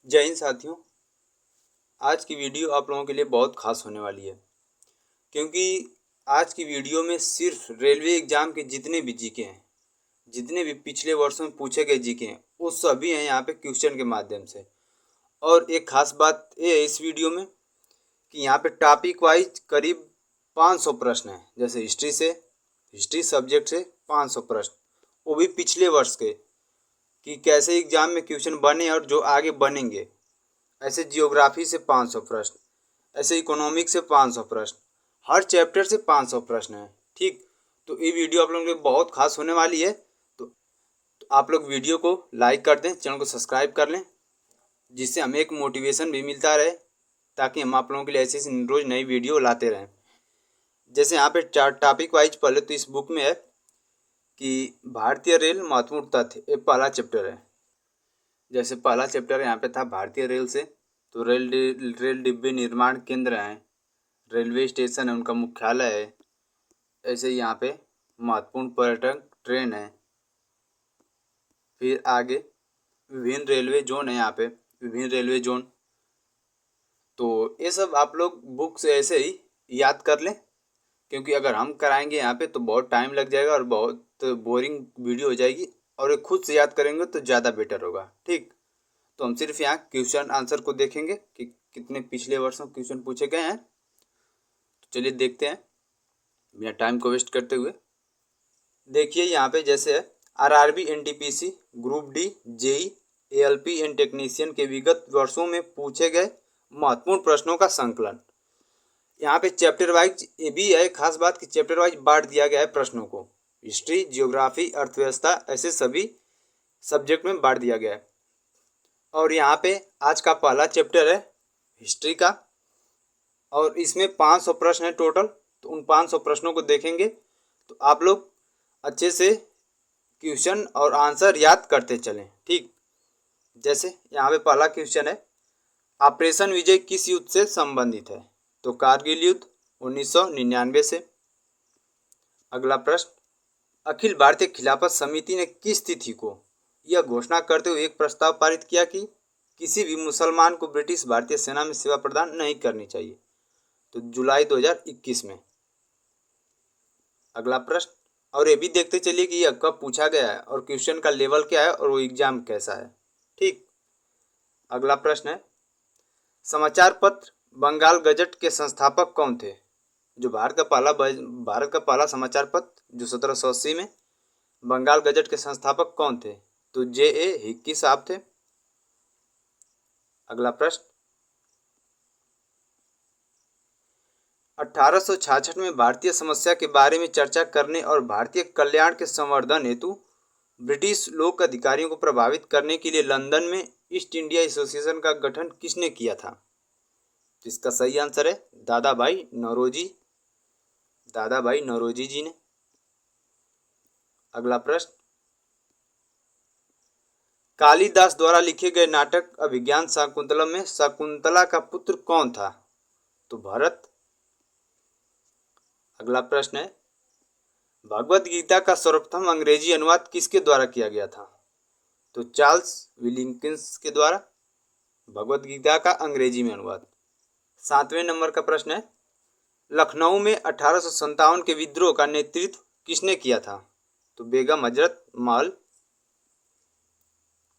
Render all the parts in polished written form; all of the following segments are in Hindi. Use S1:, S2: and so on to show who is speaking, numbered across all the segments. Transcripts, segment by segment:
S1: जय हिंद साथियों। आज की वीडियो आप लोगों के लिए बहुत खास होने वाली है, क्योंकि आज की वीडियो में सिर्फ रेलवे एग्जाम के जितने भी जीके हैं, जितने भी पिछले वर्षों में पूछे गए जीके हैं, वो सभी हैं यहाँ पे क्वेश्चन के माध्यम से। और एक खास बात ये है इस वीडियो में कि यहाँ पे टॉपिक वाइज करीब 500 प्रश्न हैं। जैसे हिस्ट्री सब्जेक्ट से 500 प्रश्न, वो भी पिछले वर्ष के, कि कैसे एग्जाम में क्वेश्चन बने और जो आगे बनेंगे। ऐसे जियोग्राफी से 500 प्रश्न, ऐसे इकोनॉमिक से 500 प्रश्न, हर चैप्टर से 500 प्रश्न है। ठीक, तो ये वीडियो आप लोगों के लिए बहुत खास होने वाली है। तो आप लोग वीडियो को लाइक कर दें, चैनल को सब्सक्राइब कर लें, जिससे हमें एक मोटिवेशन भी मिलता रहे, ताकि हम आप लोगों के लिए ऐसी रोज़ नई वीडियो लाते रहें। जैसे यहाँ पे चार टॉपिक वाइज पहले तो इस बुक में है कि भारतीय रेल महत्वपूर्ण तथ्य, ये पहला चैप्टर है। जैसे पहला चैप्टर यहाँ पे था भारतीय रेल से, तो रेल डिब्बे निर्माण केंद्र हैं, रेलवे स्टेशन है, उनका मुख्यालय है। ऐसे ही यहाँ पे महत्वपूर्ण पर्यटन ट्रेन है। फिर आगे विभिन्न रेलवे जोन है, यहाँ पे विभिन्न रेलवे जोन। तो ये सब आप लोग बुक से ऐसे ही याद कर लें, क्योंकि अगर हम कराएंगे यहाँ पे तो बहुत टाइम लग जाएगा और बहुत बोरिंग वीडियो हो जाएगी, और ये खुद से याद करेंगे तो ज़्यादा बेटर होगा। ठीक, तो हम सिर्फ यहाँ क्वेश्चन आंसर को देखेंगे कि कितने पिछले वर्षों क्वेश्चन पूछे गए हैं। तो चलिए देखते हैं बिना टाइम को वेस्ट करते हुए। देखिए यहाँ पे जैसे है RRB, NTPC, group D, JE, ALP and technician के विगत वर्षों में पूछे गए महत्वपूर्ण प्रश्नों का संकलन। यहाँ पे चैप्टर वाइज ये भी है खास बात कि चैप्टर वाइज बांट दिया गया है प्रश्नों को। हिस्ट्री, जियोग्राफी, अर्थव्यवस्था, ऐसे सभी सब्जेक्ट में बांट दिया गया है। और यहाँ पे आज का पहला चैप्टर है हिस्ट्री का, और इसमें 500 प्रश्न है टोटल। तो उन 500 प्रश्नों को देखेंगे तो आप लोग अच्छे से क्वेश्चन और आंसर याद करते चलें। ठीक, जैसे यहाँ पे पहला क्वेश्चन है, ऑपरेशन विजय किस युद्ध से संबंधित है? तो कारगिल युद्ध 1999 से। अगला प्रश्न, अखिल भारतीय खिलाफत समिति ने किस तिथि को यह घोषणा करते हुए एक प्रस्ताव पारित किया कि किसी भी मुसलमान को ब्रिटिश भारतीय सेना में सेवा प्रदान नहीं करनी चाहिए? तो जुलाई 2021 में। अगला प्रश्न, और ये भी देखते चलिए कि यह कब पूछा गया है और क्वेश्चन का लेवल क्या है और वो एग्जाम कैसा है। ठीक, अगला प्रश्न है, समाचार पत्र बंगाल गजट के संस्थापक कौन थे? जो भारत का पहला समाचार पत्र जो 1780 में, बंगाल गजट के संस्थापक कौन थे? तो जे.ए. हिक्की साहब थे। अगला प्रश्न, 1866 में भारतीय समस्या के बारे में चर्चा करने और भारतीय कल्याण के संवर्धन हेतु ब्रिटिश लोक अधिकारियों को प्रभावित करने के लिए लंदन में ईस्ट इंडिया एसोसिएशन का गठन किसने किया था? तो इसका सही आंसर है दादा भाई नौरोजी जी ने। अगला प्रश्न, कालिदास द्वारा लिखे गए नाटक अभिज्ञान शाकुंतलम में शकुंतला का पुत्र कौन था? तो भरत। अगला प्रश्न है, भगवत गीता का सर्वप्रथम अंग्रेजी अनुवाद किसके द्वारा किया गया था? तो चार्ल्स विलिकिंस के द्वारा भगवत गीता का अंग्रेजी में अनुवाद। 7वें नंबर का प्रश्न है, लखनऊ में 1857 के विद्रोह का नेतृत्व किसने किया था? तो बेगम हजरत महल।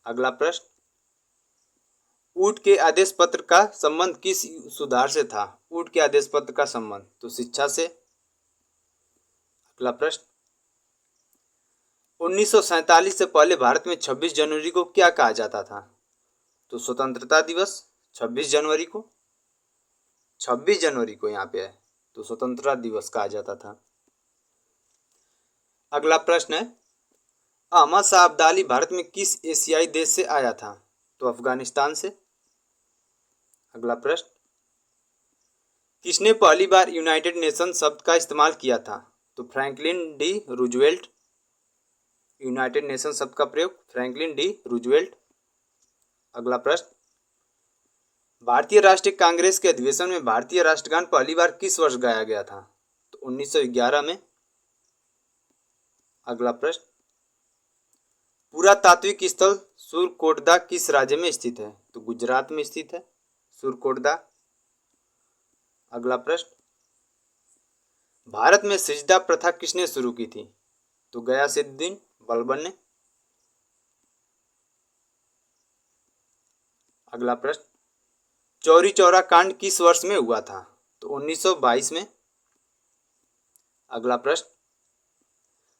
S1: अगला प्रश्न, ऊट के आदेश पत्र का संबंध किस सुधार से था? ऊट के आदेश पत्र का संबंध तो शिक्षा से। अगला प्रश्न, 1947 से पहले भारत में 26 जनवरी को क्या कहा जाता था? तो स्वतंत्रता दिवस 26 जनवरी को, 26 जनवरी को यहाँ पे है तो स्वतंत्रता दिवस कहा जाता था। अगला प्रश्न है, अहमद शाह अब्दाली भारत में किस एशियाई देश से आया था? तो अफगानिस्तान से। अगला प्रश्न, किसने पहली बार यूनाइटेड नेशन शब्द का इस्तेमाल किया था? तो Franklin D Roosevelt. United nation शब्द का प्रयोग फ्रैंकलिन डी रूजवेल्ट। अगला प्रश्न, भारतीय राष्ट्रीय कांग्रेस के अधिवेशन में भारतीय राष्ट्रगान पहली बार किस वर्ष गाया गया था? तो 1911 में। अगला प्रश्न, पुरातात्विक स्थल सुरकोटदा किस राज्य में स्थित है? तो गुजरात में स्थित है सुरकोटदा। अगला प्रश्न, भारत में सिजदा प्रथा किसने शुरू की थी? तो गयासुद्दीन बलबन ने। अगला प्रश्न, चौरी चौरा कांड किस वर्ष में हुआ था? तो 1922 में। अगला प्रश्न,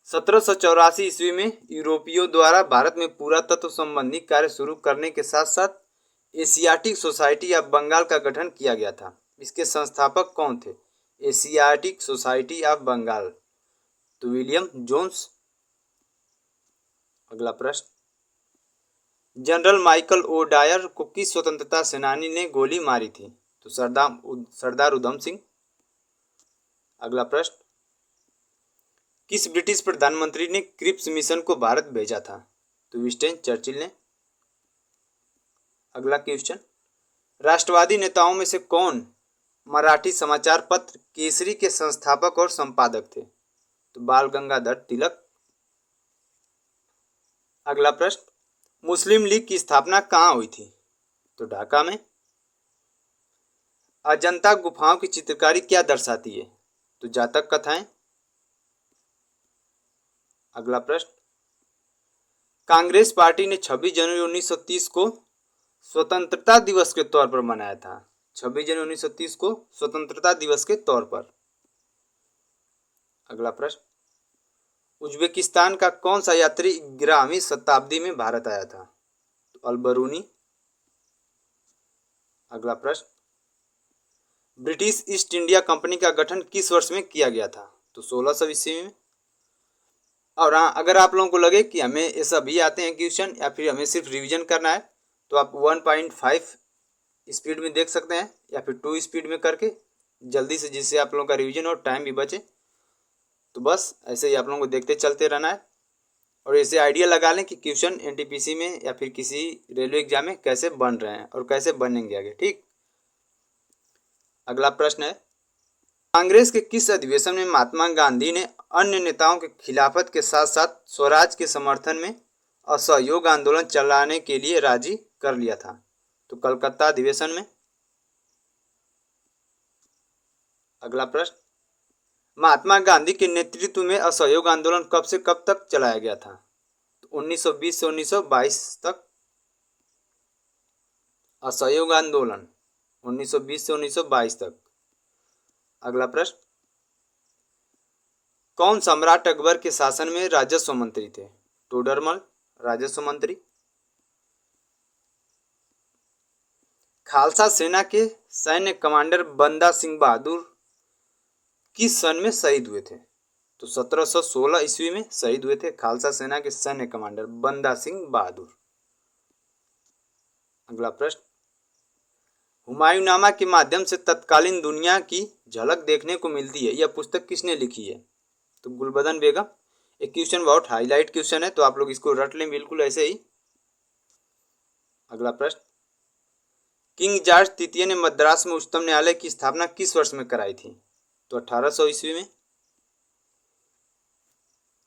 S1: 1784 ईस्वी में यूरोपियों द्वारा भारत में पुरातत्व संबंधी कार्य शुरू करने के साथ साथ एशियाटिक सोसाइटी ऑफ बंगाल का गठन किया गया था। इसके संस्थापक कौन थे? एशियाटिक सोसाइटी ऑफ बंगाल, तो विलियम जोन्स। अगला प्रश्न, जनरल माइकल ओ डायर को किस स्वतंत्रता सेनानी ने गोली मारी थी? तो सरदार उधम सिंह। अगला प्रश्न, किस ब्रिटिश प्रधानमंत्री ने क्रिप्स मिशन को भारत भेजा था? तो विंस्टन चर्चिल ने। अगला क्वेश्चन, राष्ट्रवादी नेताओं में से कौन मराठी समाचार पत्र केसरी के संस्थापक और संपादक थे? तो बाल गंगाधर तिलक। अगला प्रश्न, मुस्लिम लीग की स्थापना कहाँ हुई थी? तो ढाका में। अजंता गुफाओं की चित्रकारी क्या दर्शाती है? तो जातक कथाएं। अगला प्रश्न, कांग्रेस पार्टी ने 26 जनवरी 1930 को स्वतंत्रता दिवस के तौर पर मनाया था। 26 जनवरी 1930 को स्वतंत्रता दिवस के तौर पर। अगला प्रश्न, उज्बेकिस्तान का कौन सा यात्री 11वीं शताब्दी में भारत आया था? तो अल-बरूनी। अगला प्रश्न, ब्रिटिश ईस्ट इंडिया कंपनी का गठन किस वर्ष में किया गया था? तो 1600 ईस्वी में। और हाँ, अगर आप लोगों को लगे कि हमें ये सब भी आते हैं क्वेश्चन या फिर हमें सिर्फ रिवीजन करना है, तो आप 1.5 स्पीड में देख सकते हैं या फिर 2 स्पीड में करके जल्दी से, जिससे आप लोगों का रिवीजन और टाइम भी बचे। तो बस ऐसे ही आप लोगों को देखते चलते रहना है और ऐसे आइडिया लगा लें कि क्वेश्चन एनटीपीसी में या फिर किसी रेलवे एग्जाम में कैसे बन रहे हैं और कैसे बनेंगे आगे। ठीक। अगला प्रश्न है, कांग्रेस के किस अधिवेशन में महात्मा गांधी ने अन्य नेताओं के खिलाफत के साथ साथ स्वराज के समर्थन में असहयोग आंदोलन चलाने के लिए राजी कर लिया था? तो कलकत्ता अधिवेशन में। अगला प्रश्न, महात्मा गांधी के नेतृत्व में असहयोग आंदोलन कब से कब तक चलाया गया था? तो 1920 से 1922 तक। असहयोग आंदोलन 1920 से 1922 तक। अगला प्रश्न, कौन सम्राट अकबर के शासन में राजस्व मंत्री थे? टोडरमल राजस्व मंत्री। खालसा सेना के सैन्य कमांडर बंदा सिंह बहादुर किस सन में शहीद हुए थे? तो 1716 ईस्वी में शहीद हुए थे खालसा सेना के सैन्य कमांडर बंदा सिंह बहादुर। अगला प्रश्न, हुमायूंनामा के माध्यम से तत्कालीन दुनिया की झलक देखने को मिलती है, यह पुस्तक किसने लिखी है? तो गुलबदन बेगम। एक क्वेश्चन बहुत हाईलाइट क्वेश्चन है, तो आप लोग इसको रट लें बिल्कुल ऐसे ही। अगला प्रश्न, किंग जॉर्ज तृतीय ने मद्रास में उच्चतम न्यायालय की स्थापना किस वर्ष में कराई थी? तो 1800 ईस्वी में।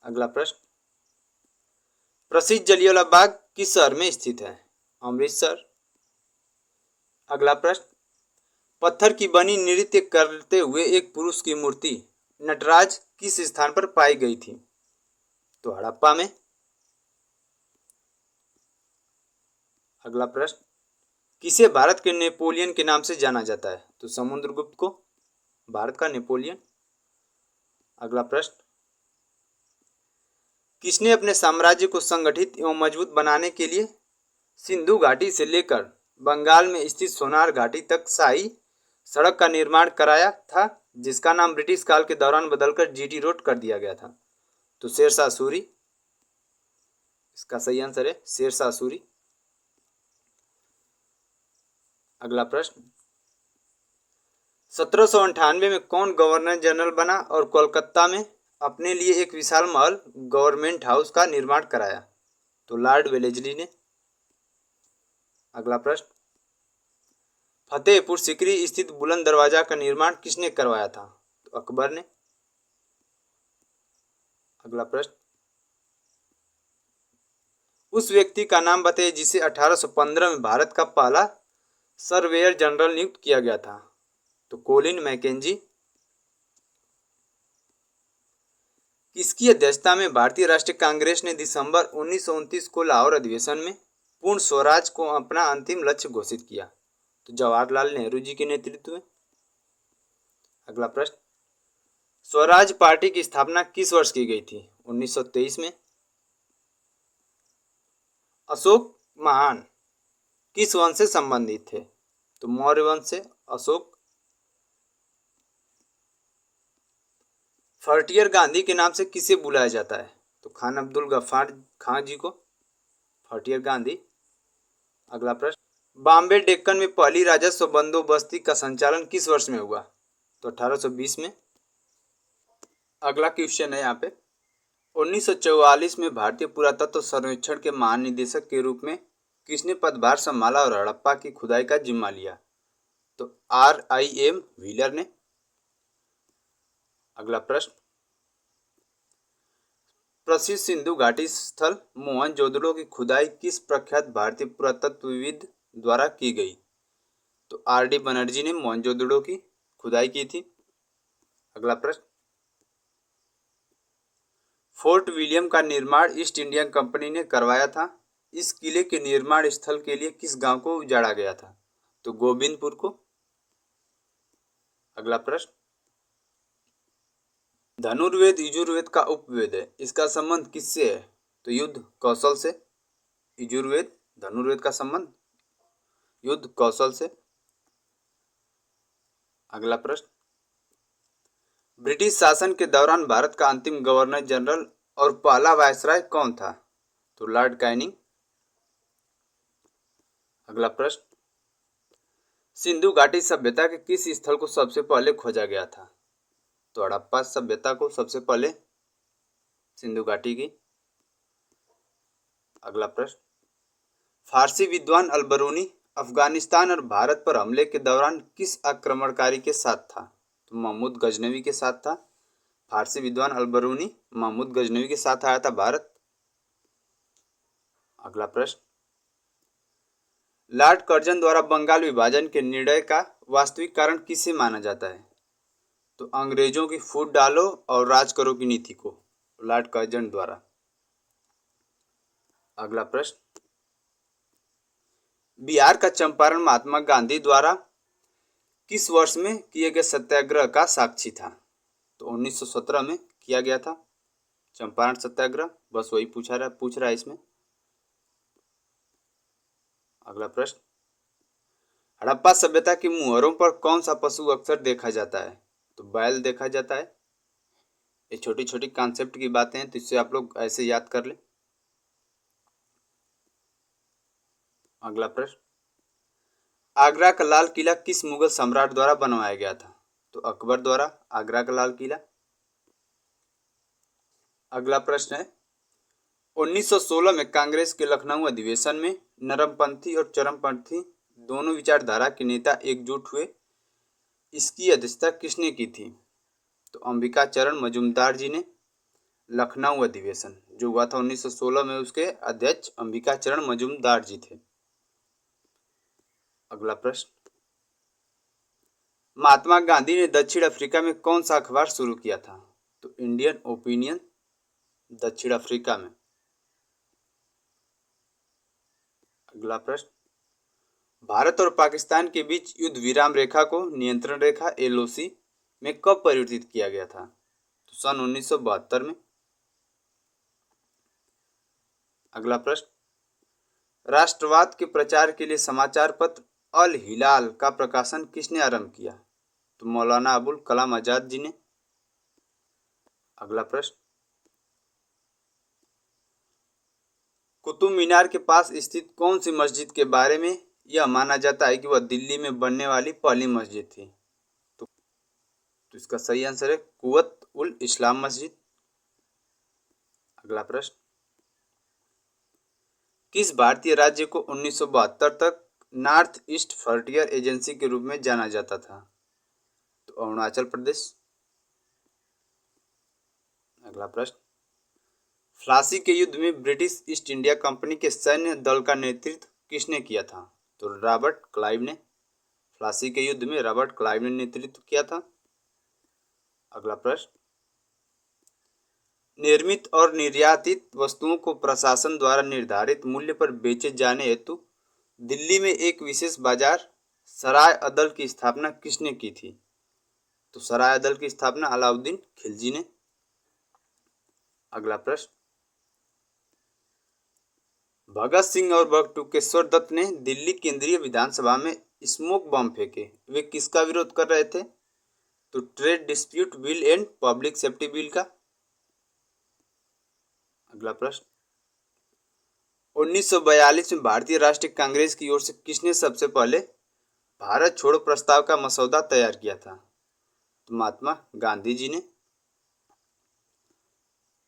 S1: अगला प्रश्न, प्रसिद्ध जलियांवाला बाग किस शहर में स्थित है? अमृतसर। अगला प्रश्न, पत्थर की बनी नृत्य करते हुए एक पुरुष की मूर्ति नटराज किस स्थान पर पाई गई थी? तो हड़प्पा में। अगला प्रश्न, किसे भारत के नेपोलियन के नाम से जाना जाता है? तो समुद्रगुप्त को भारत का नेपोलियन। अगला प्रश्न, किसने अपने साम्राज्य को संगठित एवं मजबूत बनाने के लिए सिंधु घाटी से लेकर बंगाल में स्थित सोनार घाटी तक शाही सड़क का निर्माण कराया था, जिसका नाम ब्रिटिश काल के दौरान बदलकर जीटी रोड कर दिया गया था? तो शेरशाह सूरी। इसका सही आंसर है शेरशाह सूरी। अगला प्रश्न, 1798 में कौन गवर्नर जनरल बना और कोलकाता में अपने लिए एक विशाल महल गवर्नमेंट हाउस का निर्माण कराया? तो लॉर्ड वेलेस्ली ने। अगला प्रश्न, फतेहपुर सीकरी स्थित बुलंद दरवाजा का निर्माण किसने करवाया था? तो अकबर ने। अगला प्रश्न, उस व्यक्ति का नाम बताइए जिसे 1815 में भारत का पहला सर्वेयर जनरल नियुक्त किया गया था। तो कोलिन मैकेंजी। किसकी अध्यक्षता में भारतीय राष्ट्रीय कांग्रेस ने दिसंबर 1929 को लाहौर अधिवेशन में पूर्ण स्वराज को अपना अंतिम लक्ष्य घोषित किया? तो जवाहरलाल नेहरू जी के नेतृत्व में। अगला प्रश्न, स्वराज पार्टी की स्थापना किस वर्ष की गई थी? 1923 में। अशोक महान किस वंश से संबंधित थे? तो मौर्य वंश से अशोक। फ्रंटियर गांधी के नाम से किसे बुलाया जाता है? तो खान अब्दुल गफ्फार खान जी को फ्रंटियर गांधी। अगला प्रश्न, बॉम्बे डेक्कन में पहली राजस्व बंदोबस्ती का संचालन किस वर्ष में हुआ? तो 1820 में। अगला क्वेश्चन है यहाँ पे, 1944 में भारतीय पुरातत्व सर्वेक्षण के महानिदेशक के रूप में किसने पदभार संभाला और हड़प्पा की खुदाई का जिम्मा लिया? तो RIM व्हीलर ने। अगला प्रश्न, प्रसिद्ध सिंधु घाटी स्थल मोहनजोदड़ो की खुदाई किस प्रख्यात भारतीय पुरातत्वविद द्वारा की गई? तो RD बनर्जी ने मोहनजोदड़ो की खुदाई की थी। अगला प्रश्न, फोर्ट विलियम का निर्माण ईस्ट इंडिया कंपनी ने करवाया था। इस किले के निर्माण स्थल के लिए किस गांव को उजाड़ा गया था? तो गोविंदपुर को। अगला प्रश्न, धनुर्वेद यजुर्वेद का उपवेद है, इसका संबंध किससे है? तो युद्ध कौशल से। यजुर्वेद धनुर्वेद का संबंध युद्ध कौशल से। अगला प्रश्न, ब्रिटिश शासन के दौरान भारत का अंतिम गवर्नर जनरल और पहला वायसराय कौन था? तो लॉर्ड कैनिंग। अगला प्रश्न, सिंधु घाटी सभ्यता के किस स्थल को सबसे पहले खोजा गया था? तो हड़प्पा सभ्यता को सबसे पहले सिंधु घाटी की। अगला प्रश्न, फारसी विद्वान अलबरूनी अफगानिस्तान और भारत पर हमले के दौरान किस आक्रमणकारी के साथ था? तो महमूद गजनवी के साथ था। फारसी विद्वान अलबरूनी महमूद गजनवी के साथ आया था भारत। अगला प्रश्न, लॉर्ड कर्जन द्वारा बंगाल विभाजन के निर्णय का वास्तविक कारण किसे माना जाता है? तो अंग्रेजों की फूट डालो और राज करो की नीति को, लॉर्ड कर्जन द्वारा। अगला प्रश्न, बिहार का चंपारण महात्मा गांधी द्वारा किस वर्ष में किए गए सत्याग्रह का साक्षी था? तो 1917 में किया गया था चंपारण सत्याग्रह। बस वही पूछ रहा है इसमें। अगला प्रश्न, हड़प्पा सभ्यता की मुहरों पर कौन सा पशु अक्सर देखा जाता है? तो बैल देखा जाता है। ये छोटी छोटी कॉन्सेप्ट की बातें हैं, तो इससे आप लोग ऐसे याद कर लें। अगला प्रश्न, आगरा का लाल किला किस मुगल सम्राट द्वारा बनवाया गया था? तो अकबर द्वारा आगरा का लाल किला। अगला प्रश्न है, 1916 में कांग्रेस के लखनऊ अधिवेशन में नरमपंथी और चरमपंथी दोनों विचारधारा के नेता एकजुट हुए। इसकी अध्यक्षता किसने की थी? तो अंबिका चरण मजूमदार जी ने। लखनऊ अधिवेशन जो हुआ था 1916 में, उसके अध्यक्ष अंबिका चरण मजूमदार जी थे। अगला प्रश्न, महात्मा गांधी ने दक्षिण अफ्रीका में कौन सा अखबार शुरू किया था? तो इंडियन ओपिनियन दक्षिण अफ्रीका में। अगला प्रश्न, भारत और पाकिस्तान के बीच युद्ध विराम रेखा को नियंत्रण रेखा LOC में कब परिवर्तित किया गया था? तो सन 1972 में। अगला प्रश्न, राष्ट्रवाद के प्रचार के लिए समाचार पत्र अल हिलाल का प्रकाशन किसने आरंभ किया? तो मौलाना अबुल कलाम आजाद जी ने। अगला प्रश्न, कुतुब मीनार के पास स्थित कौन सी मस्जिद के बारे में यह माना जाता है कि वह दिल्ली में बनने वाली पहली मस्जिद थी? तो इसका सही आंसर है कुवत उल इस्लाम मस्जिद। अगला प्रश्न, किस भारतीय राज्य को 1972 तक नॉर्थ ईस्ट फ्रंटियर एजेंसी के रूप में जाना जाता था? तो अरुणाचल प्रदेश। अगला प्रश्न, फ्लासी के युद्ध में ब्रिटिश ईस्ट इंडिया कंपनी के सैन्य दल का नेतृत्व किसने किया था? तो रॉबर्ट क्लाइव ने। फ्लासी के युद्ध में रॉबर्ट क्लाइव ने नेतृत्व किया था। अगला प्रश्न, निर्मित और निर्यातित वस्तुओं को प्रशासन द्वारा निर्धारित मूल्य पर बेचे जाने हेतु दिल्ली में एक विशेष बाजार सराय अदल की स्थापना किसने की थी? तो सराय अदल की स्थापना अलाउद्दीन खिलजी ने। अगला प्रश्न, भगत सिंह और बटुकेश्वर दत्त ने दिल्ली केंद्रीय विधानसभा में स्मोक बम फेंके, वे किसका विरोध कर रहे थे? तो trade dispute bill and public safety bill का। अगला प्रश्न, 1942 में भारतीय राष्ट्रीय कांग्रेस की ओर से किसने सबसे पहले भारत छोड़ो प्रस्ताव का मसौदा तैयार किया था? तो महात्मा गांधी जी ने।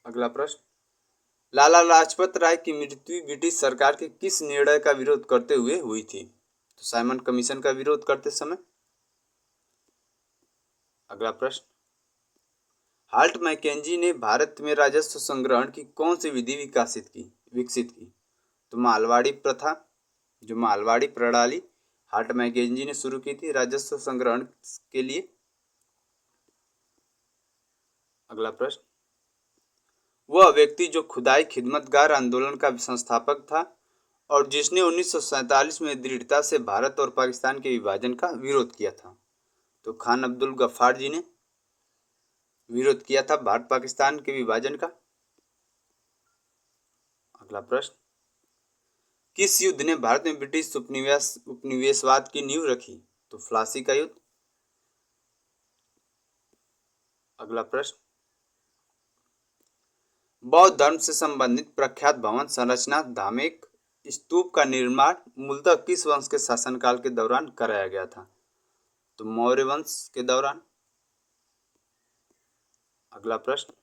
S1: अगला प्रश्न, लाला लाजपत राय की मृत्यु ब्रिटिश सरकार के किस निर्णय का विरोध करते हुए हुई थी? तो साइमन कमीशन का विरोध करते समय। अगला प्रश्न, हाल्ट मैकेंजी ने भारत में राजस्व संग्रहण की कौन सी विधि विकसित की? तो मालवाड़ी प्रथा, जो मालवाड़ी प्रणाली हाल्ट मैकेंजी ने शुरू की थी राजस्व संग्रहण के लिए। अगला प्रश्न, वह व्यक्ति जो खुदाई खिदमतगार आंदोलन का संस्थापक था और जिसने 1947 में दृढ़ता से भारत और पाकिस्तान के विभाजन का विरोध किया था? तो खान अब्दुल गफ्फार जी ने विरोध किया था भारत पाकिस्तान के विभाजन का। अगला प्रश्न, किस युद्ध ने भारत में ब्रिटिश उपनिवेशवाद की नींव रखी? तो फ्लासी का युद्ध। अगला प्रश्न, बौद्ध धर्म से संबंधित प्रख्यात भवन संरचना धामेक स्तूप का निर्माण मूलतः किस वंश के शासनकाल के दौरान कराया गया था? तो मौर्य वंश के दौरान। अगला प्रश्न,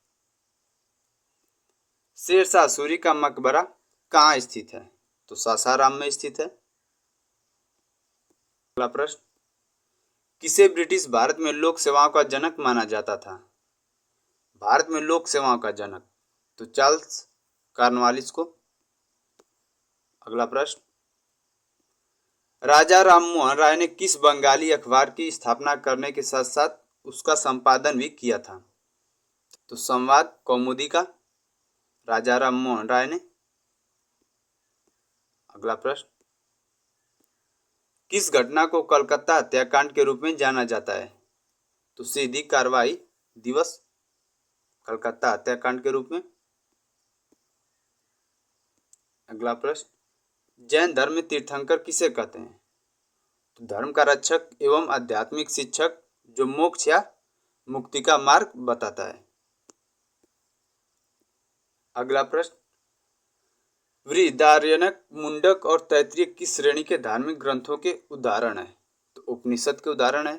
S1: शेरशाह सूरी का मकबरा कहाँ स्थित है? तो सासाराम में स्थित है। अगला प्रश्न, किसे ब्रिटिश भारत में लोक सेवाओं का जनक माना जाता था? भारत में लोक सेवाओं का जनक, तो चार्ल्स कॉर्नवालिस को। अगला प्रश्न, राजा राममोहन राय ने किस बंगाली अखबार की स्थापना करने के साथ साथ उसका संपादन भी किया था? तो संवाद कौमुदी का राजा राममोहन राय ने। अगला प्रश्न, किस घटना को कलकत्ता हत्याकांड के रूप में जाना जाता है? तो सीधी कार्रवाई दिवस, कलकत्ता हत्याकांड के रूप में। अगला प्रश्न, जैन धर्म में तीर्थंकर किसे कहते हैं? तो धर्म का रक्षक एवं आध्यात्मिक शिक्षक जो मोक्ष या मुक्ति का मार्ग बताता है। अगला प्रश्न, बृहदारण्यक, मुंडक और तैत्तिरीय किस श्रेणी के धार्मिक ग्रंथों के उदाहरण है? तो उपनिषद के उदाहरण है।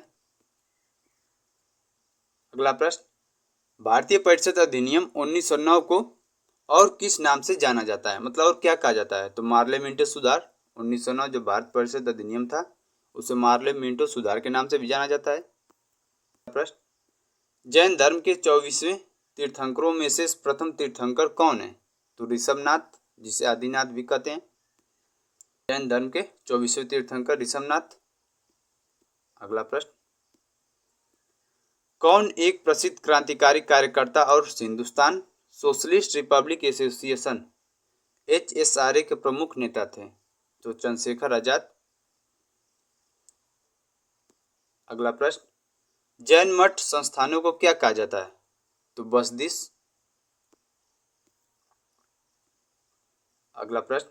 S1: अगला प्रश्न, भारतीय परिषद अधिनियम 1909 को और किस नाम से जाना जाता है, मतलब और क्या कहा जाता है? तो मार्ले मिंटो सुधार। 1909 जो भारत परिषद अधिनियम था उसे मार्ले मिंटो सुधार के नाम से भी जाना जाता है। प्रश्न, जैन धर्म के 24वें तीर्थंकरों में से प्रथम तीर्थंकर कौन है? तो ऋषभनाथ, जिसे आदिनाथ भी कहते हैं। जैन धर्म के 24वें तीर्थंकर ऋषभनाथ। अगला प्रश्न, कौन एक प्रसिद्ध क्रांतिकारी कार्यकर्ता और Hindustan socialist Republic association HSRA के प्रमुख नेता थे? तो चंद्रशेखर आजाद। अगला प्रश्न, जैन मठ संस्थानों को क्या कहा जाता है? तो बसदिश। अगला प्रश्न,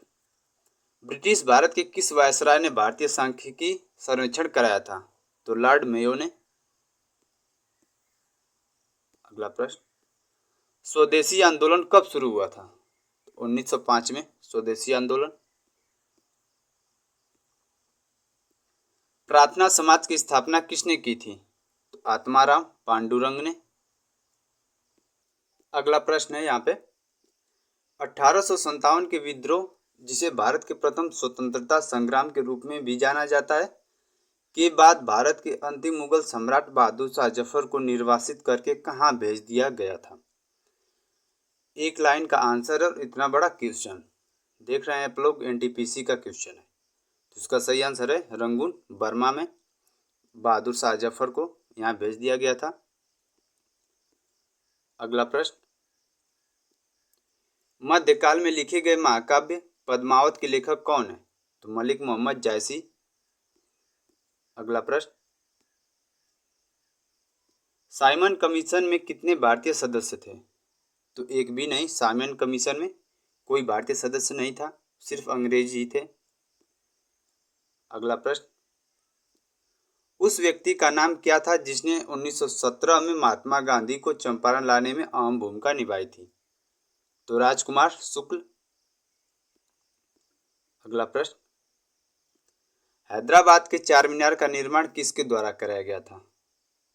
S1: ब्रिटिश भारत के किस वायसराय ने भारतीय सांख्यिकी सर्वेक्षण कराया था? तो लॉर्ड मेयो ने। अगला प्रश्न, स्वदेशी आंदोलन कब शुरू हुआ था? 1905 में स्वदेशी आंदोलन। प्रार्थना समाज की स्थापना किसने की थी? तो आत्माराम पांडुरंग ने। अगला प्रश्न है यहाँ पे, 1857 के विद्रोह, जिसे भारत के प्रथम स्वतंत्रता संग्राम के रूप में भी जाना जाता है, के बाद भारत के अंतिम मुगल सम्राट बहादुर शाह जफर को निर्वासित करके कहाँ भेज दिया गया था? एक लाइन का आंसर और इतना बड़ा क्वेश्चन। देख रहे हैं आप लोग, एनटीपीसी का क्वेश्चन है। तो इसका सही आंसर है रंगून, बर्मा में बहादुर शाह जफर को यहाँ भेज दिया गया था। अगला प्रश्न, मध्यकाल में लिखे गए महाकाव्य पद्मावत के लेखक कौन है? तो मलिक मोहम्मद जायसी। अगला प्रश्न, साइमन कमीशन में कितने भारतीय सदस्य थे? तो एक भी नहीं, साइमन कमीशन में कोई भारतीय सदस्य नहीं था, सिर्फ अंग्रेज ही थे। अगला प्रश्न, उस व्यक्ति का नाम क्या था जिसने 1917 में महात्मा गांधी को चंपारण लाने में अहम भूमिका निभाई थी? तो राजकुमार शुक्ल। अगला प्रश्न, हैदराबाद के चार मीनार का निर्माण किसके द्वारा कराया गया था?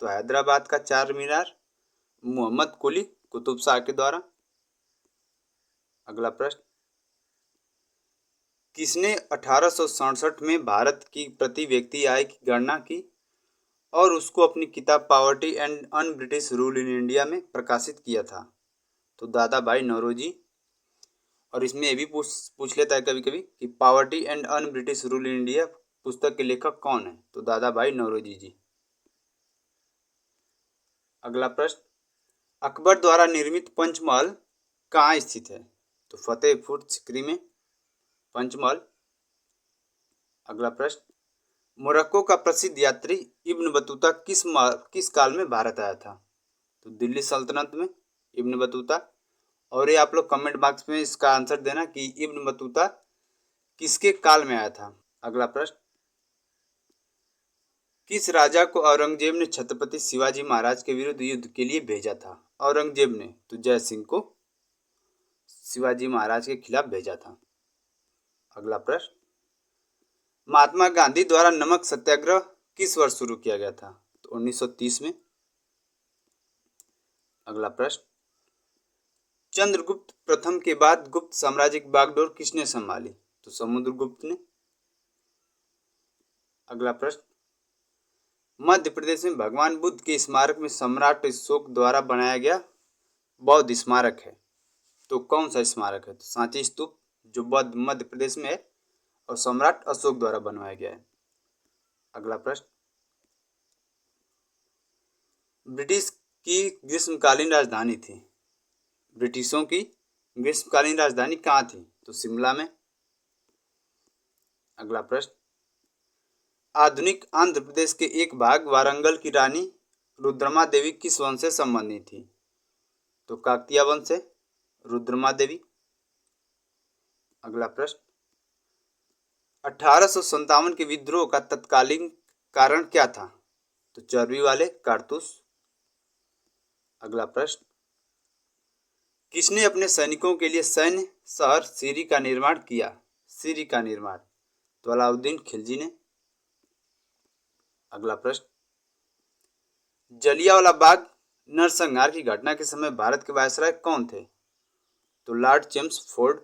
S1: तो हैदराबाद का चार मीनार मोहम्मद कुली कुतुब शाह के द्वारा। अगला प्रश्न, किसने 1867 में भारत की प्रति व्यक्ति आय की गणना की और उसको अपनी किताब poverty and un British rule in India में प्रकाशित किया था? तो दादा भाई नौरोजी। और इसमें ये भी पूछ लेता है कभी कभी कि poverty and un British rule in India पुस्तक के लेखक कौन है? तो दादा भाई नौरोजी जी। अगला प्रश्न, अकबर द्वारा निर्मित पंचमहल कहाँ स्थित है? तो फतेहपुर सीकरी में पंचमहल। अगला प्रश्न, मोरक्को का प्रसिद्ध यात्री इब्न बतूता किस काल में भारत आया था? तो दिल्ली सल्तनत में इब्न बतूता। और ये आप लोग कमेंट बॉक्स में इसका आंसर देना कि इब्न बतूता किसके काल में आया था। अगला प्रश्न, किस राजा को औरंगजेब ने छत्रपति शिवाजी महाराज के विरुद्ध युद्ध के लिए भेजा था? औरंगजेब ने तो जय सिंह को शिवाजी महाराज के खिलाफ भेजा था। अगला प्रश्न, महात्मा गांधी द्वारा नमक सत्याग्रह किस वर्ष शुरू किया गया था? तो 1930 में। अगला प्रश्न, चंद्रगुप्त प्रथम के बाद गुप्त साम्राज्य की बागडोर किसने संभाली? तो समुद्रगुप्त ने। अगला प्रश्न, मध्य प्रदेश में भगवान बुद्ध के स्मारक में सम्राट अशोक द्वारा बनाया गया बौद्ध स्मारक है, तो कौन सा स्मारक है? तो सांची स्तूप जो मध्य प्रदेश में है और सम्राट अशोक द्वारा बनवाया गया है। अगला प्रश्न, ब्रिटिश की ग्रीष्मकालीन राजधानी थी, ब्रिटिशों की ग्रीष्मकालीन राजधानी कहाँ थी? तो शिमला में। अगला प्रश्न, आधुनिक आंध्र प्रदेश के एक भाग वारंगल की रानी रुद्रमा देवी किस वंश से संबंधित थी? तो काकतीय वंश से रुद्रमा देवी। अगला प्रश्न, 1857 के विद्रोह का तत्कालीन कारण क्या था? तो चर्बी वाले कारतूस। अगला प्रश्न, किसने अपने सैनिकों के लिए सैन्य शहर सीरी का निर्माण किया? सीरी का निर्माण तो अलाउद्दीन खिलजी ने। अगला प्रश्न, जलियांवाला बाग नरसंहार की घटना के समय भारत के वायसराय कौन थे? तो लॉर्ड जेम्स फोर्ड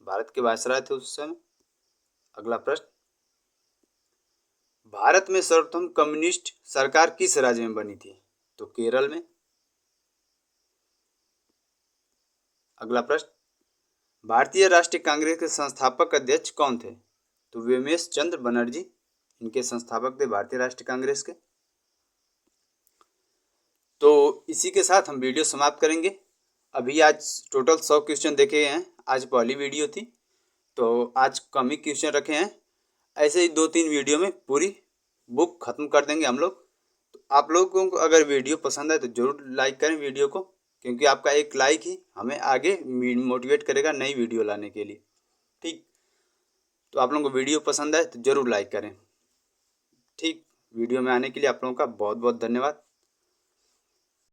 S1: भारत के वायसराय थे उस समय। अगला प्रश्न, भारत में सर्वप्रथम कम्युनिस्ट सरकार किस राज्य में बनी थी? तो केरल में। अगला प्रश्न, भारतीय राष्ट्रीय कांग्रेस के संस्थापक अध्यक्ष कौन थे? तो व्योमेश चंद्र बनर्जी इनके संस्थापक थे भारतीय राष्ट्रीय कांग्रेस के। तो इसी के साथ हम वीडियो समाप्त करेंगे। अभी आज टोटल 100 क्वेश्चन देखे हैं, आज पहली वीडियो थी तो आज कम ही क्वेश्चन रखे हैं। ऐसे ही 2-3 वीडियो में पूरी बुक खत्म कर देंगे हम लोग। तो आप लोगों को अगर वीडियो पसंद आए तो ज़रूर लाइक करें वीडियो को, क्योंकि आपका एक लाइक ही हमें आगे मोटिवेट करेगा नई वीडियो लाने के लिए। ठीक, तो आप लोगों को वीडियो पसंद आए तो ज़रूर लाइक करें। ठीक, वीडियो में आने के लिए आप लोगों का बहुत बहुत धन्यवाद।